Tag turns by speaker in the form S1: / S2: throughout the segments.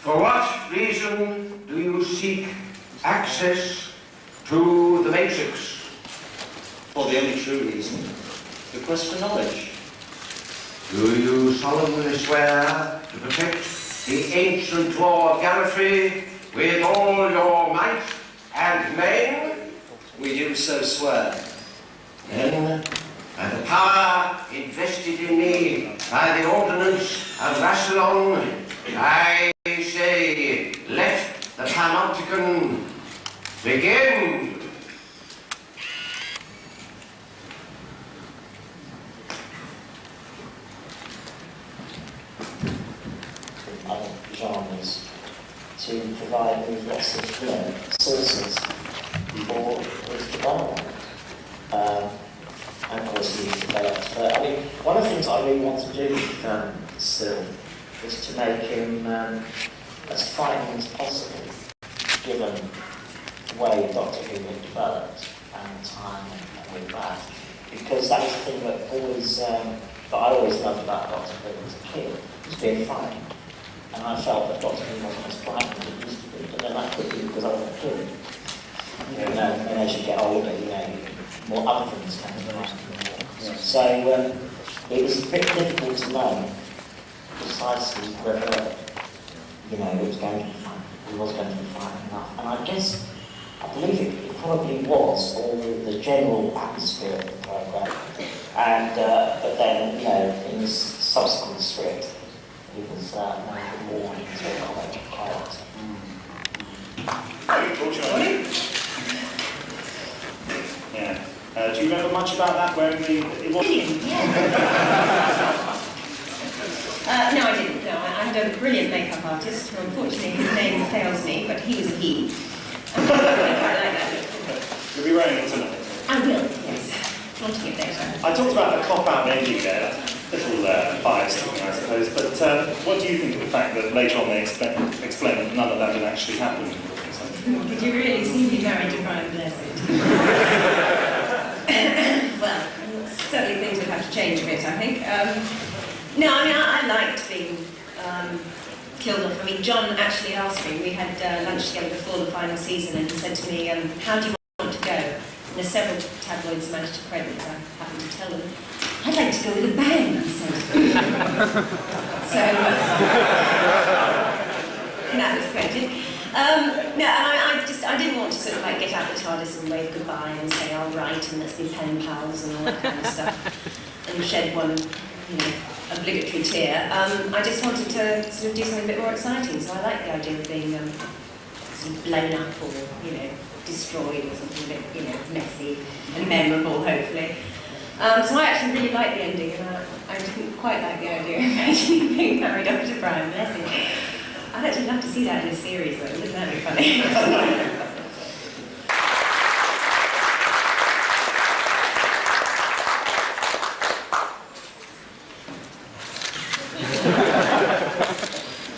S1: For what reason do you seek access to the Matrix?
S2: For the only true reason, the quest for knowledge.
S1: Do you solemnly swear to protect the ancient Dwarf Gallifrey with all your might and main?
S2: We do so swear.
S1: Then, by the power invested in me by the Ordinance of Rassilon, I say, let the Panopticon begin.
S3: Other genres to provide with lots of sources for its development. And of course he's developed. But I mean, one of the things I really want to do with Sil is to make him as frightening as possible, given the way Doctor Who had developed and time and all that. Because that was the thing that I always loved about Doctor Who as a kid, was being frightened. And I felt that Doctor Who wasn't as frightening as it used to be, but then that could be because I was a kid. And as you get older, more other things come to mind. So it was a bit difficult to know precisely whether it was going to be fun. It was going to be fun enough. And I believe it probably was, all the general atmosphere of the programme. And but then, in the subsequent script, it was more into a comic character.
S4: Yeah. Do you remember much about that? Where it was?
S5: No, I didn't. No, I had a brilliant makeup artist who, unfortunately, his name fails me, but he was a he. I quite like that.
S4: You'll be wearing it tonight.
S5: I will, yes. Wanting it later.
S4: I talked about the cop-out ending there. Little biased, I suppose. But what do you think of the fact that later on they explain that none of that had actually happened?
S5: Did you really see me married to Brian Blessed? Well, certainly things would have to change a bit, I think. No, I mean, I liked being killed off. I mean, John actually asked me, we had lunch together before the final season, and he said to me, how do you want to go? And there's several tabloids managed to print it, so I happened to tell them, I'd like to go with a bang, I said. So, that was printed. No, I didn't want to sort of like get out the TARDIS and wave goodbye and say, I'll write and let's be pen pals and all that kind of stuff, and shed one, obligatory tear. I just wanted to sort of do something a bit more exciting, so I like the idea of being sort of blown up or, destroyed or something a bit, messy and memorable, hopefully. So I actually really liked the ending, and I didn't quite like the idea of actually being married up to Brian Blessed. I'd actually love to see that in a series, though. Wouldn't that be funny?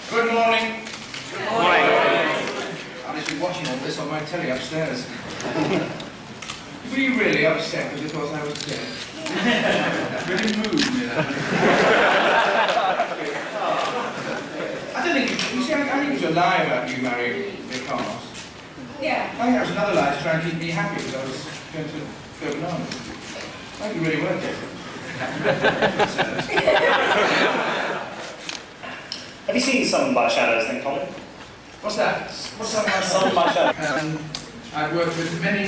S6: Good morning. Good morning. I've just been watching all this on my telly upstairs. Were you really upset because you thought I was dead? That really moved me, that. I don't think, you see, I think it was a lie about you marrying Nick Harms.
S5: Yeah.
S6: I think that was another lie to try and keep me happy because I was going to go bananas. I think you really were dead.
S4: Have you seen Summoned by Shadows then, Colin?
S6: What's that? What's that?
S4: Summoned by Shadows.
S6: I've worked with many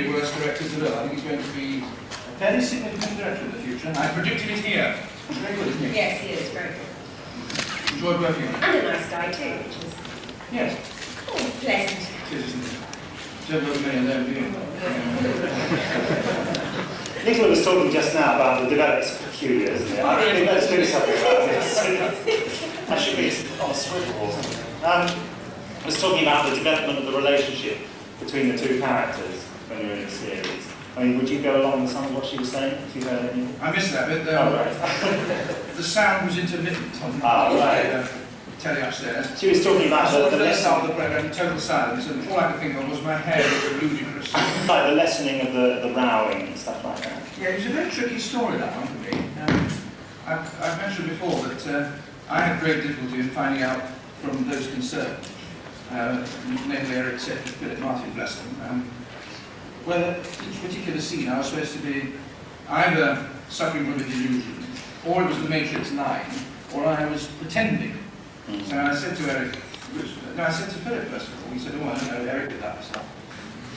S6: worse directors than I think he's going to be a very significant director in the future. I predicted it here. He's very good, isn't he?
S5: Yes, he is. Very good.
S6: Enjoyed working with him.
S5: And a nice guy, too, which is...
S6: Yes.
S5: Oh, pleasant.
S6: It is, isn't it? Don't look many of them, do you?
S4: Nicola was talking just now about the developments of peculiar, isn't it? I really let's do something about this. That should be on a swivel or something. I was talking about the development of the relationship between the two characters when you were in the series. I mean, would you go along with some of what she was saying if you heard any?
S6: I missed that bit.
S4: Right.
S6: The sound was intermittent on
S4: right.
S6: telly upstairs.
S4: She was talking about
S6: the first half of the program in total silence, and all I could think of was my hair was ludicrous.
S4: Like the lessening of the rowing and stuff like that.
S6: Yeah, it was a very tricky story, that one, for me. I've mentioned before that I had great difficulty in finding out from those concerned, namely Eric Said and Philip Martin, bless them. Well, each particular scene I was supposed to be either suffering from a delusion, or it was the Matrix 9, or I was pretending. So I said to Eric, I said to Philip first of all, he said, oh, I don't know, Eric did that stuff.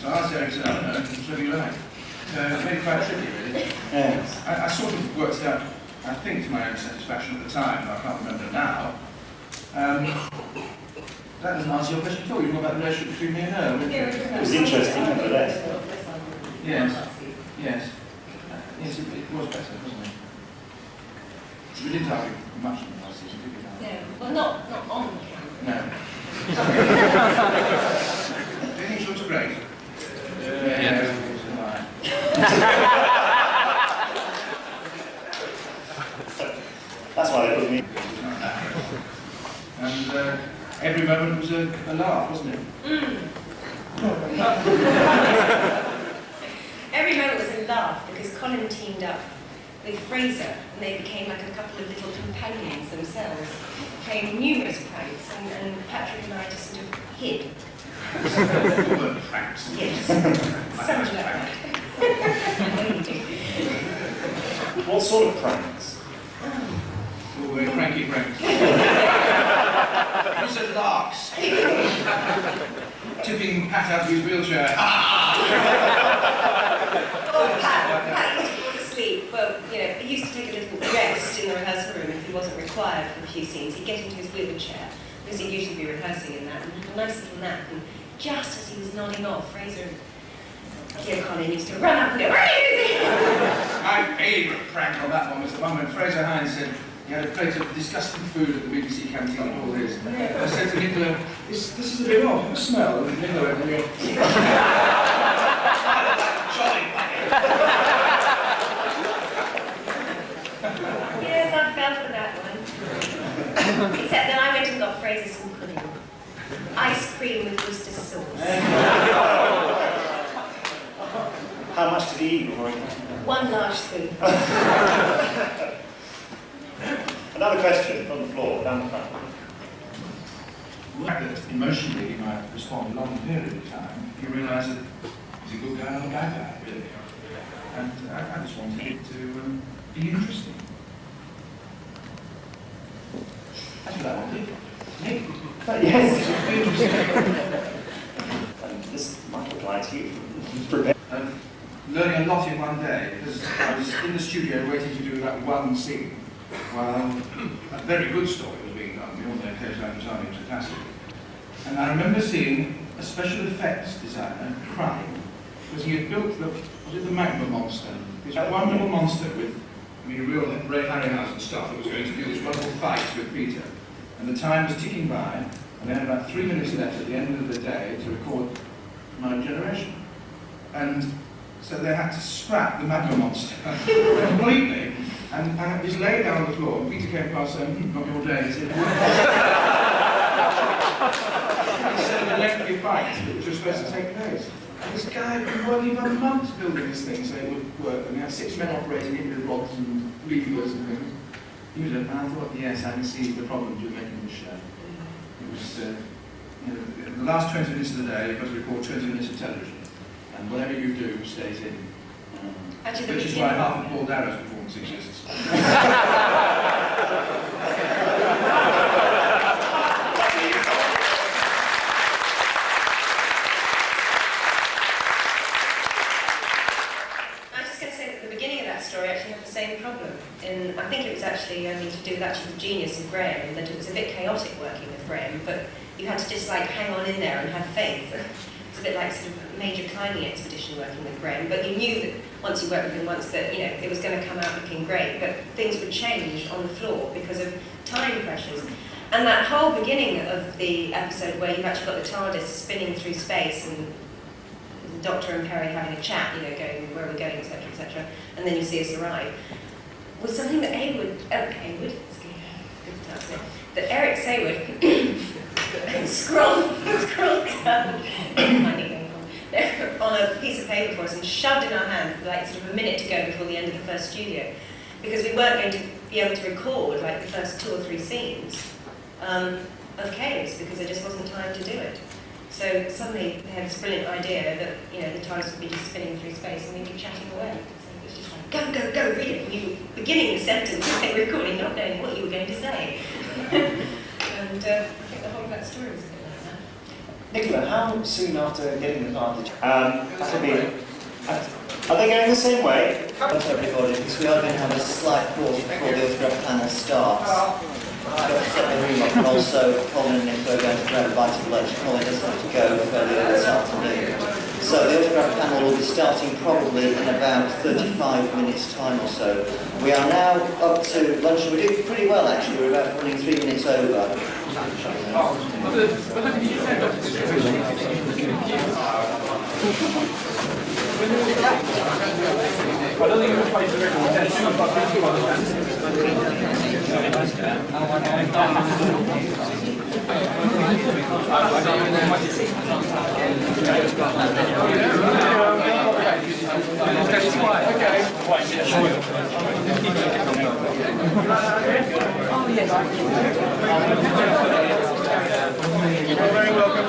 S6: So I asked Eric, said, I don't know, so do you like? So it made it quite tricky, really.
S2: Yes.
S6: I sort of worked it out, I think, to my own satisfaction at the time, but I can't remember now. That doesn't answer your question at all. You know about the relationship between me and her.
S4: It was interesting, nevertheless.
S6: Yes. Yes. Yes, it was better, wasn't it? We didn't argue much in the last season, did we?
S5: No, well, not on the camera.
S6: No. Do you think she looks great? Yeah.
S4: That's why they put me.
S6: And every moment was a laugh, wasn't it?
S5: Every moment was a laugh because Colin teamed up with Fraser and they became like a couple of little companions themselves, playing numerous pranks, and Patrick and I just sort of hid.
S6: Pranks.
S5: Yes, something like that.
S4: What sort of pranks?
S6: Oh, very cranky pranks. Also larks. Tipping Pat out of his wheelchair.
S5: Oh, Pat used to fall asleep. Well, you know, he used to take a little rest in the rehearsal room if he wasn't required for a few scenes. He'd get into his wheelchair, because he'd usually be rehearsing in that, and have a nice little nap. And just as he was nodding off, Fraser and Colin used to run up and go,
S6: My favourite prank on that one was the one when Fraser Hines said he had a plate of disgusting food at the BBC canteen and all this. I said to Nicola, this is a bit odd, the smell. And Nicola went, and
S5: yes, I fell for that one. Except then I went and got Fraser some pudding. Ice cream with Worcester sauce.
S4: How much did he eat before he...
S5: One large spoon.
S4: Another question from the floor, down the front.
S6: the fact that emotionally he might respond a long period of time, you realise that he's a good guy or a bad guy, really. And I just wanted it to be interesting. That's what I wanted. Nick?
S4: Yes. And this might apply to you. Prepare.
S6: Learning a lot in one day, because I was in the studio waiting to do that one scene, while a very good story was being done. We all know Coach Andrews was fantastic. And I remember seeing a special effects designer crying, because he had built the Magma Monster, this wonderful monster with, real Ray Harryhausen stuff that was going to do this wonderful fight with Peter. And the time was ticking by, and they had about 3 minutes left at the end of the day to record My Generation. And so they had to scrap the Magma Monster completely, and it was laid down on the floor, and Peter came past saying, not your day, he said, instead of a lengthy fight, which was supposed to take place. And this guy had been working for months building this thing so it would work, and they had 6 men operating it with rods and levers and things. He was and I thought, yes, I can see the problems with making this show. It was, the last 20 minutes of the day, you've got to record 20 minutes of television. And whatever you do stays in.
S5: Actually,
S6: Which is why half of Paul Darrow's performance exists.
S5: Story actually had the same problem. And I think it was actually to do with actually the genius of Graham, that it was a bit chaotic working with Graham, but you had to just like hang on in there and have faith. It's a bit like sort of a major climbing expedition working with Graham, but you knew that once you worked with him once that it was going to come out looking great, but things would change on the floor because of time pressures. And that whole beginning of the episode where you've actually got the TARDIS spinning through space and the Doctor and Perry having a chat, going where are we going, etc., and then you see us arrive, was something that that Eric Saywood scrolled on a piece of paper for us and shoved in our hand for like sort of a minute to go before the end of the first studio, because we weren't going to be able to record like the first 2 or 3 scenes. of chaos because there just wasn't time to do it. So suddenly they had this brilliant idea that, you know, the TARDIS would be just spinning through space and we'd be chatting away. So it was just like, go, go, go, read it. And you were beginning the sentence and they were recording, not knowing what you were going to say. And I think the whole of that story was a bit like that.
S2: Nicola, how soon after getting the part did you... Are they going the same way? Hello everybody, because we are going to have a slight pause before the autograph panel starts. I've got to set the room up, and also Colin and Nicola are going to grab a bite of lunch. Colin does have to go fairly early this afternoon. So the autograph panel will be starting probably in about 35 minutes time or so. We are now up to lunch, and we're doing pretty well actually, we're about running 3 minutes over.
S6: I don't think it was quite direct You're very welcome.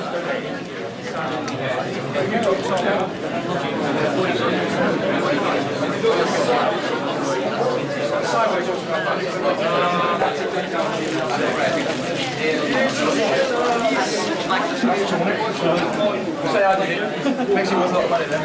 S6: Say I did it. Makes you worth a lot of money then.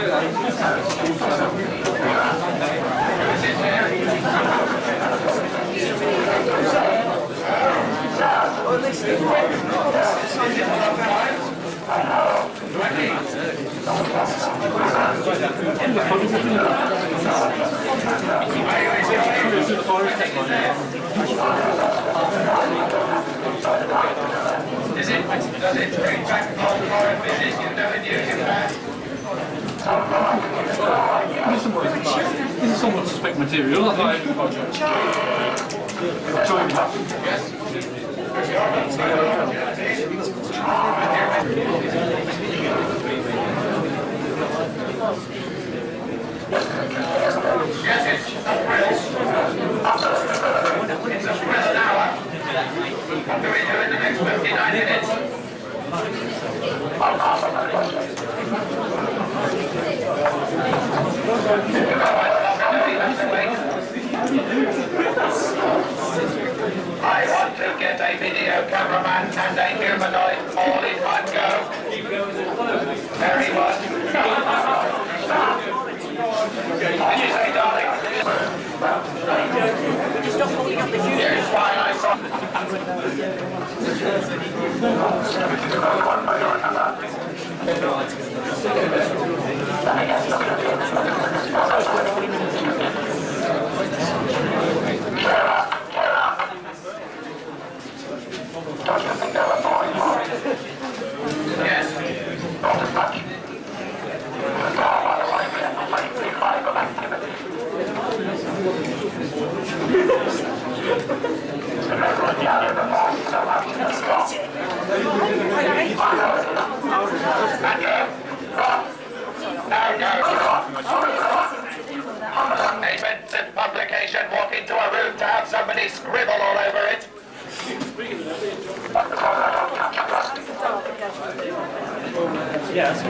S6: Is it? Does it bring back all the orifices you never knew you had? This is somewhat suspect material. I thought yes, it's a press. It's a press hour. What do we do in the next 59 minutes? I want to get a video cameraman and a humanoid all in one go. Very well. What did you say, darling? Stop holding up the camera. Here's why I saw. Yes. A Benson publication walk into a room to have somebody scribble all over it.
S4: Yes.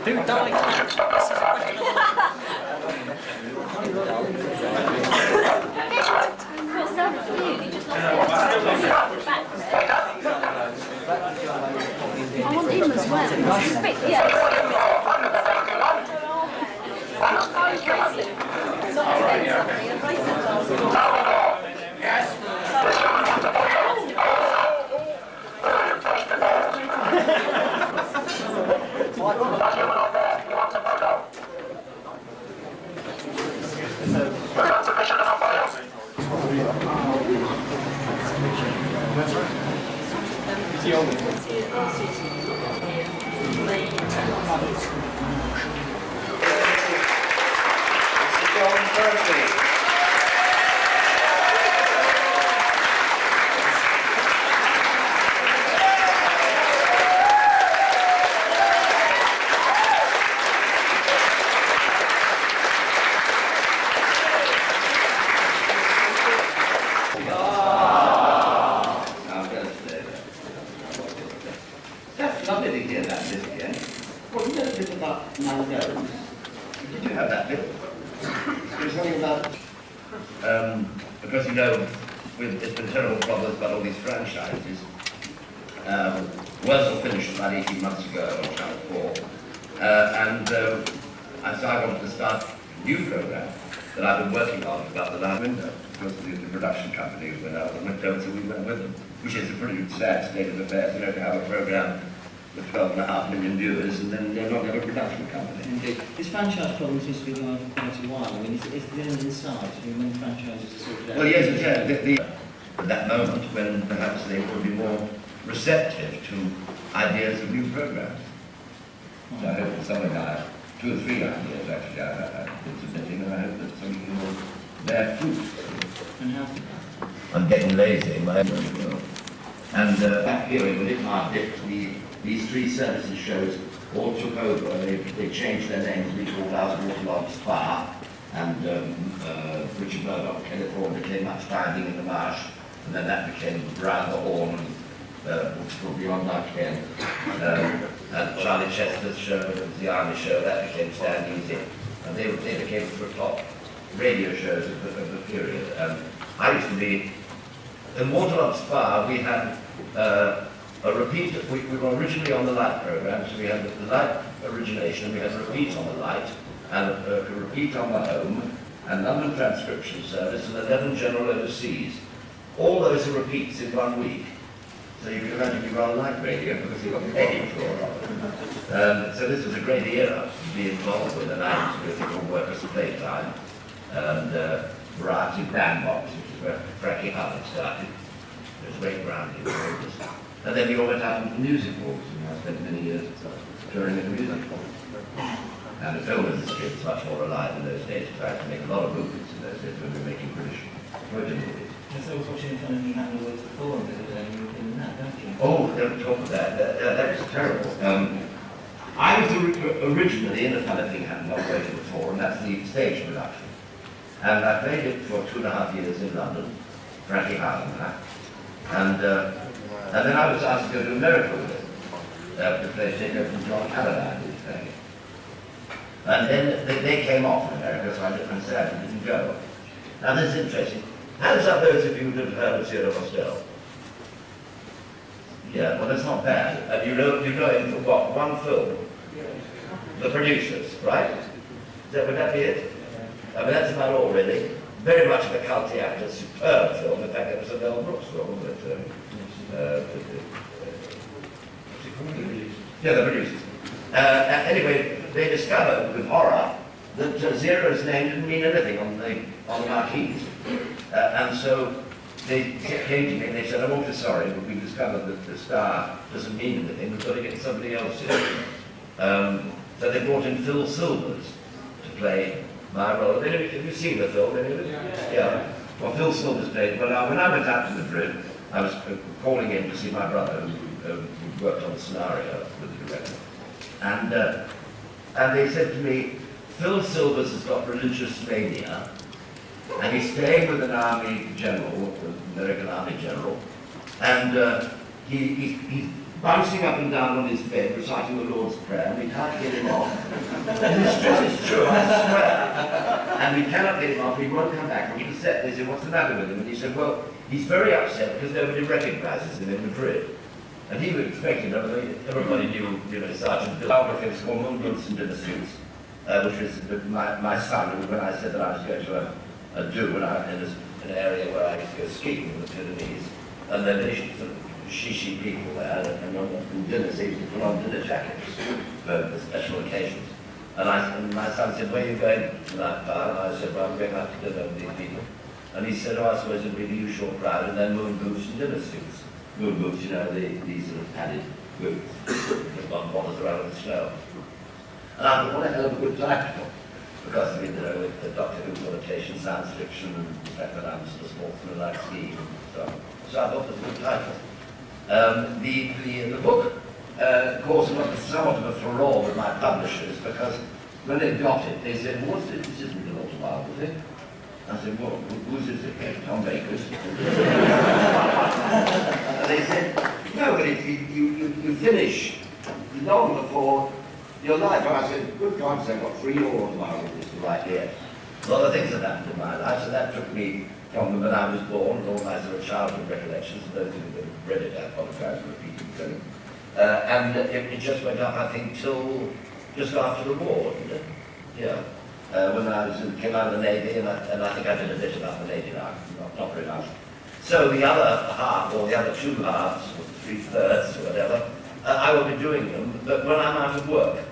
S4: Dude, darling.
S7: I want him as well. Yeah.
S2: John Murphy.
S1: Did you have that bit? There's something about, because you know, it's been terrible problems about all these franchises. Wurzel finished about 18 months ago on Channel 4, and so I wanted to start a new program that I've been working on about the last window, because the production company went out the window, so we went with them, which is a pretty sad state of affairs, you know, to have a program with 12.5 million viewers and then not have a production company.
S2: Indeed. This franchise problem seems to be going on for quite a while. I mean, is the end in sight? I mean, when franchises are sorted out?
S1: Well, yes, it's at that moment when perhaps they will be more receptive to ideas of new programs. So I hope that some of our 2 or 3 ideas actually I've been submitting, and I hope that some of them will bear fruit.
S2: And how?
S1: I'm getting lazy in my own world. And that period when it marked it, these 3 services shows all took over. They changed their names to be called Ours Waterlogged Spa, and Richard Murdoch, Kenneth Horne became Much Finding in the Marsh, and then that became Round the Horn, which is called Beyond Our Ken. And Charlie Chester's show, the Army show, that became Stand Easy. And they became the top radio shows of the period. I used to be, in Waterlogged Spa, we had a repeat. We were originally on the Light programme, so we had the Light origination, we had a repeat on the Light, and a repeat on the Home, and London Transcription Service, and 11 General Overseas. All those are repeats in 1 week. So you can imagine you run Light radio because you've got paid for it. So this was a great era to be involved with, and I used to do things on Workers' Playtime, and Variety Bandbox, which is where Frankie Howard started. It was Ray Brown who wrote this. And then we all went out into music halls, and I spent many years touring in the music hall. And the film industry was much more alive in those days. We tried to make a lot of movies in those days when we were making British movies.
S2: So I was watching a film you handled with before, and you were doing that, don't you?
S1: Oh, don't talk of that. That was terrible. I was originally in a Funny Thing Hadn't Operated Before, and that's the stage production. And I played it for 2.5 years in London, Frankie Howard and that. And then I was asked to go to America with it, to play Takeover from John Callahan, who was playing it. And then they came off in America, so I didn't go. Now this is interesting. Hands up those of you who have heard of Cyril Vostell. Yeah, well that's not bad. And you know him for what? 1 film? The Producers, right? Would that be it? I mean that's about all really. Very much of a culty actor, superb film. In fact it was a Mel Brooks film, but yeah, The Producers. Anyway, they discovered with horror that Zero's name didn't mean anything on the marquees. And so they came to me and they said, I'm awfully sorry, but we've discovered that the star doesn't mean anything, we've got to get somebody else in. So they brought in Phil Silvers to play my role. Have you seen the film? Yeah. Well, Phil Silvers played. Well, now, when I went out to Madrid, I was calling in to see my brother, who worked on the scenario with the director. And they said to me, Phil Silvers has got religious mania, and he's staying with an army general, an American army general, and he's bouncing up and down on his bed, reciting the Lord's Prayer, and we can't get him off. And this is true, I swear. And we cannot get him off, he won't come back. And he said, they said, what's the matter with him? And he said, well, he's very upset because nobody recognizes him in Madrid. And he was expecting, everybody knew, Sergeant Bill. Biography was called Moonboots and Dinner Suits, which was my son, when I said that I was going to do when I in an area where I could go skiing in the Pyrenees, and then they sort of shishi people there, and on dinners they used to put on dinner jackets for special occasions. And my son said, where are you going tonight, Pa? And I said, well, I'm going out to dinner with these people. And he said, oh, I suppose it'll be the usual crowd, and then moon boots and dinner suits. Moon boots, these sort of padded boots that one wanders around in the snow. And I thought, what a hell of a good title. Because, with the Doctor Who connotation, science fiction, and the fact that I'm sort of sportsman like skiing and so on. So I thought it was a good title. The book caused somewhat of a furore with my publishers, because when they got it, they said, what's this? This isn't an autobiography. I said, well, whose is it? Tom Baker's. And they said, no, but you finish long before your life. And I said, good God, I've got 3 horns while with this right here. A lot of things have happened in my life, so that took me from when I was born, all my sort of childhood recollections, those who have read it, I apologize for repeating them. And it just went up, I think, till just after the war, didn't it? Yeah. When I came out of the Navy, and I think I did a bit about the Navy now, not very much. So the other half, or the other 2 halves, or 3/3 or whatever, I will be doing them, but when I'm out of work.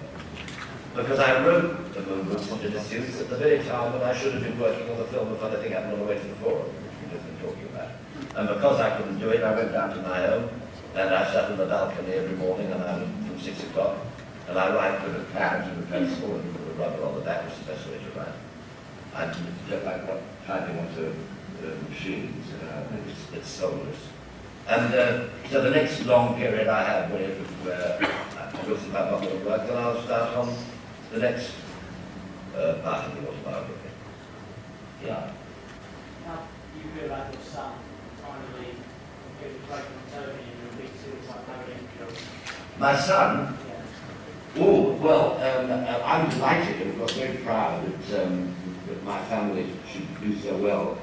S1: Because I wrote the movements into disuse at the very time when I should have been working on the film of Funny Thing Happened on the Way to the Forum, which we've just been talking about. And because I couldn't do it, I went down to my home, and I sat on the balcony every morning, and I from 6 o'clock, and I write with a pad and a pencil and with a rubber on the back, which is the best way to write. I don't like what typing onto machines, it's soulless. And so the next long period I have where I will see my bubble of work, then I'll start on the next part of the autobiography. Yeah.
S8: How do you feel like your son finally gets a break from Tony and your big suicide note?
S1: My son?
S8: Yeah.
S1: Oh, well, I'm delighted and of course very proud that my family should do so well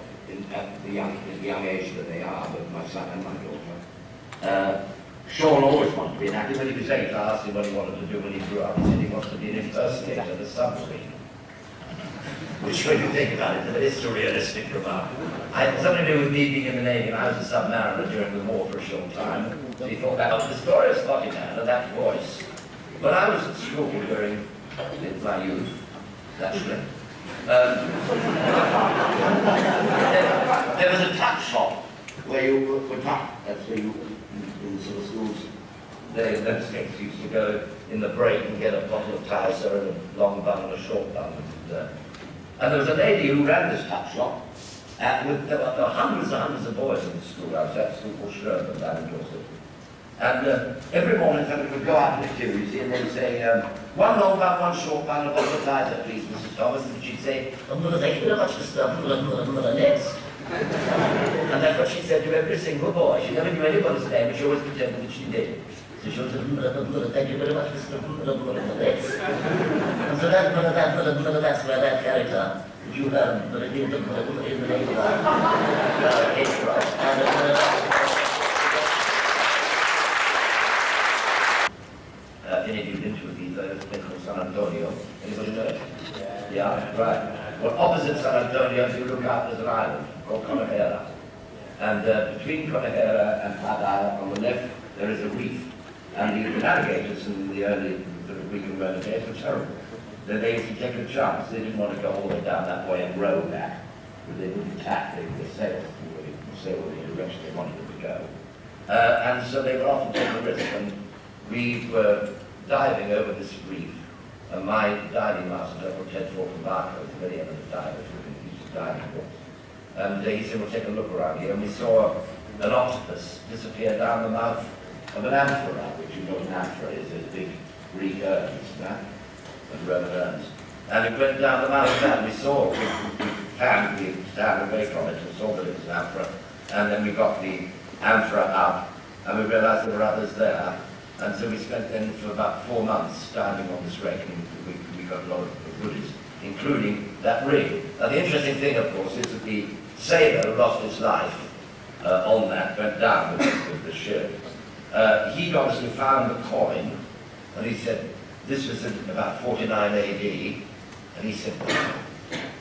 S1: at the young age that they are, but my son and my daughter. Sean always wanted to be an actor. When he was 8, I asked him what he wanted to do when he grew up. He said he wants to be an impersonator of the submarine. Which, when you think about it, is a surrealistic remark. I had something to do with me being in the Navy, and I was a submariner during the war for a short time. So he thought that was the story of Spotty Man and that voice. When I was at school during my youth, actually, there was a tuck shop where you were tucked. That's where you, in sort of schools, those kids used to go in the break and get a bottle of Tizer and a long bun and a short bun. And there was a lady who ran this tuck shop. There were hundreds and hundreds of boys in the school. I was at school called Sherburn down in Dorset. And every morning somebody would go out in the queue, you see, and they'd say, 1 long bun, 1 short bun, and a bottle of Tizer, please, Mrs. Thomas. And she'd say, thank you very much, Mr. Next. And that's what she said to every single boy. She never knew anybody's name, but she always pretended that she did. So she always said, thank you very much, Mr. Next. And so that's where that character, which you learn, but it didn't in the name of any of you been to these things called San Antonio? Anybody know it? Yeah, right. Well, opposite San Antonio, if you look out, there's an island called Conejera. And between Conejera and Playa, on the left, there is a reef. And the navigators in the early sort of Greek and Roman days were terrible. They used to take a chance. They didn't want to go all the way down that way and row back. But they wouldn't tack, they would sail in the direction they wanted them to go. And so they would often take a risk. And we were diving over this reef. And my diving master, Dr. Ted Fortenbacher, was a very eminent diver who used to dive books. And he said, we'll take a look around here. And we saw an octopus disappear down the mouth of an amphora, which you know an amphora is, those big Greek urns, and Roman urns. And it went down the mouth of that, and we saw, we stand away from it and saw that it was an amphora. And then we got the amphora out, and we realized there were others there. And so we spent then for about 4 months diving on this wreck, and we got a lot of goodies, including that ring. Now the interesting thing, of course, is that the sailor who lost his life on that went down with the ship. He'd obviously found the coin, and he said, this was in about 49 AD, and he said,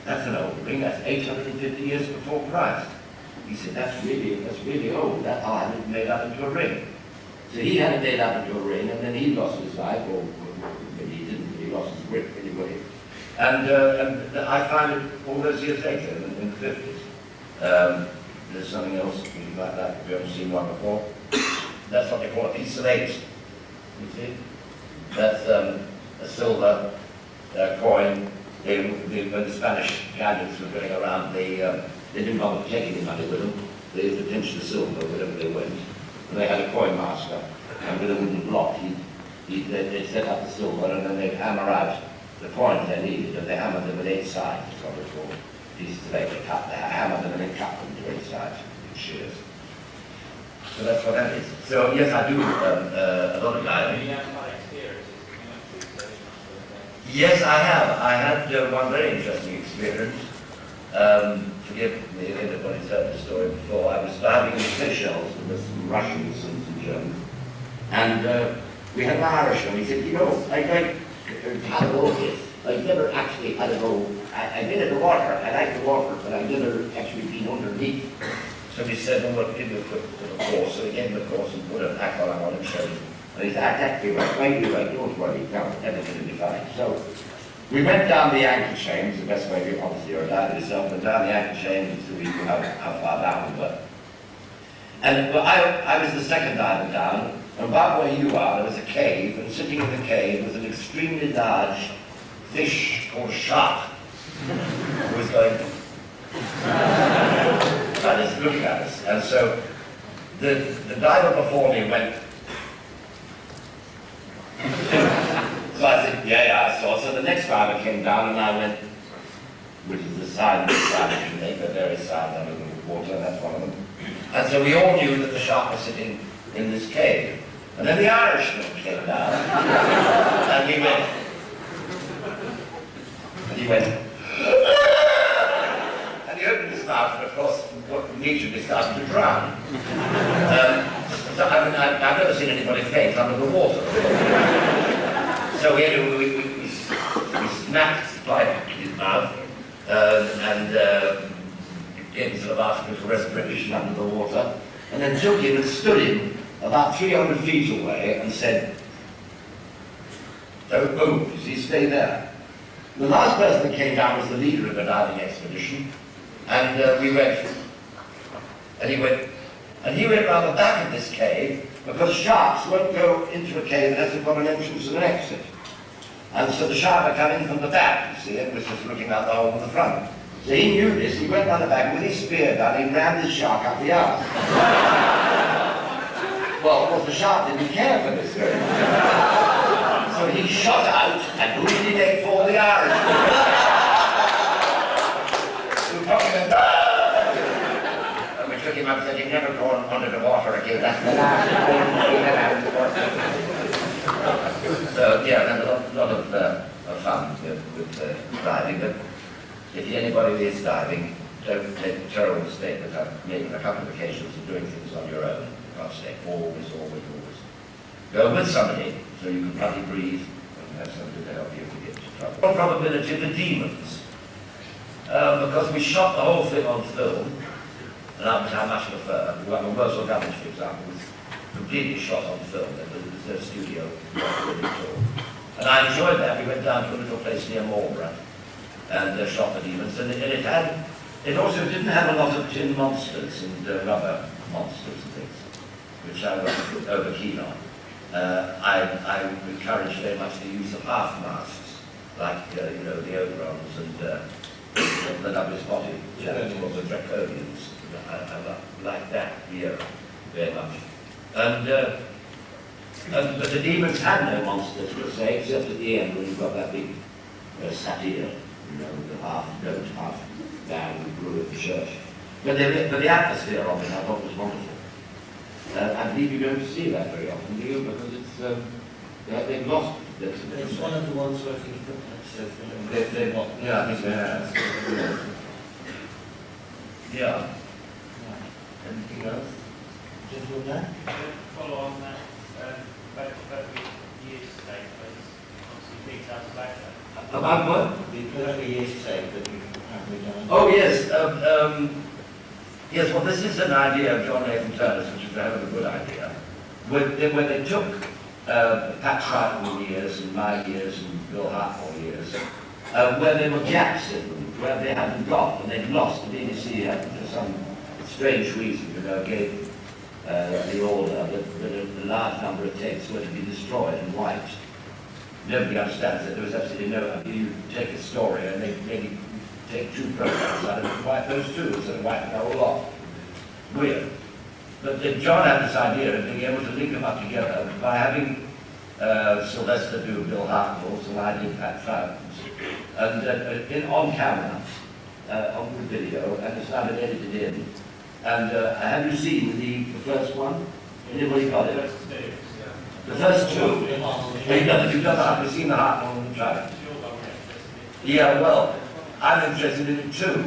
S1: that's an old ring, that's 850 years before Christ. He said, that's really old, that island made up into a ring. So he had it made up into a ring, and then he lost his life, or maybe he didn't, he lost his grip anyway. And I found it all those years later, in the 50s. There's something else like that, if you haven't seen one before. That's what they call a piece of 8. You see? That's a silver coin. When the Spanish galleons were going around, they didn't bother taking the money with them. They used to pinch the silver wherever they went. And they had a coin master, and with a wooden block, they set up the silver, and then they'd hammer out the coins they needed, and they hammered them with 8 sides, that's what they call pieces of 8. They hammered them and then cut them to 8 sides with shears. So that's what that is. So yes, I do a lot of diving. Yes, I have. I had one very interesting experience. Forgive me if anybody's heard the story before. I was diving in Seychelles with some Russians and some Germans. And we had an Irishman. He said, you know, I like paddle. I've never actually had a go. I've been in the water. I like the water, but I've never actually been underneath. So we said, well, we'll give you a quick little course. So he gave him a course and put an aqualung on and showed him. And he said, that's exactly right. Right, you're right. Don't worry. Everything will be fine. So we went down the anchor chains, the best way, obviously, you're a diver yourself, but down the anchor chains until we knew how far down we were. And well, I was the second diver down, and about where you are, there was a cave, and sitting in the cave was an extremely large fish called a shark, who was going, and just looking at us. And so the diver before me went, so I said, yeah, I saw. So the next diver came down and I went, which is the sign that you make, the various signs under the water, that's one of them. And so we all knew that the shark was sitting in this cave. And then the Irishman came down, and he went, and he opened his mouth, and of course, immediately started to drown. So I've never seen anybody faint under the water. So we snapped the pipe in his mouth and gave him sort of artificial respiration under the water, and then took him and stood him about 300 feet away and said, don't move, you see, stay there. The last person that came down was the leader of the diving expedition, and we went, and he went round the back of this cave, because sharks won't go into a cave unless they've got an entrance and an exit. And so the shark would come in from the back, you see, it was just looking out the hole in the front. So he knew this, he went round the back with his spear gun, he rammed his shark up the arse. Well, of course, the shark didn't care for this very much. So he shot out, and who did he take for? The Irishman. Who took him and we took him up and said, he'd never go under the water again. That's the last time. So, yeah, there's a lot of fun with diving, but if anybody is diving, don't make a terrible mistake that I've made on a couple of occasions of doing things on your own. Always. Go with somebody so you can probably breathe and have somebody to help you to get into trouble. What probability of the demons? Because we shot the whole thing on film, and that was how much of a Mercer Gummidge, for example, was completely shot on film. There was no studio really at all. And I enjoyed that. We went down to a little place near Marlborough and shot the demons, and it also didn't have a lot of tin monsters and rubber monsters and things, which I wasn't over keen on. I encourage very much the use of half masks, like you know, the Oberons and the double spotted jackets or the Draconians. I like that era very much. But the demons had no monsters per se, except at the end when you've got that big satyr, you know, the half goat, half man who grew at the church. But the atmosphere of it I thought was wonderful. I believe you're going to see that very often, do you? Because it's, they've lost it.
S2: It's one of the ones working for
S1: yeah, I think they have. Yeah. Anything else?
S2: Gentleman there?
S8: Follow on that, about years today, please. Obviously, details about that.
S1: About what?
S2: The political years take that you've apparently done.
S1: Oh, yes. Yes, well, this is an idea of John Nathan Turner's, which is a hell of a good idea. When they took Pat Triton years and my years and Bill Hartmore years, where there were gaps in them, where they hadn't got and they'd lost, the BBC had, for some strange reason, you know, gave the order that a large number of tapes were to be destroyed and wiped. Nobody understands that there was absolutely no, I mean, you take a story and they maybe take 2 programs out of it and wipe those 2 instead of wiping the whole lot. Weird. But John had this idea of being able to link them up together by having Sylvester do Bill Hartmore's and I did Pat Fountains. And on camera, on the video, and it's now been edited in. And have you seen the first one? Anybody got it? The first 2. You've done the Hartmore, you've seen the Hartmore and the Triton. Yeah, well, I'm interested in it too.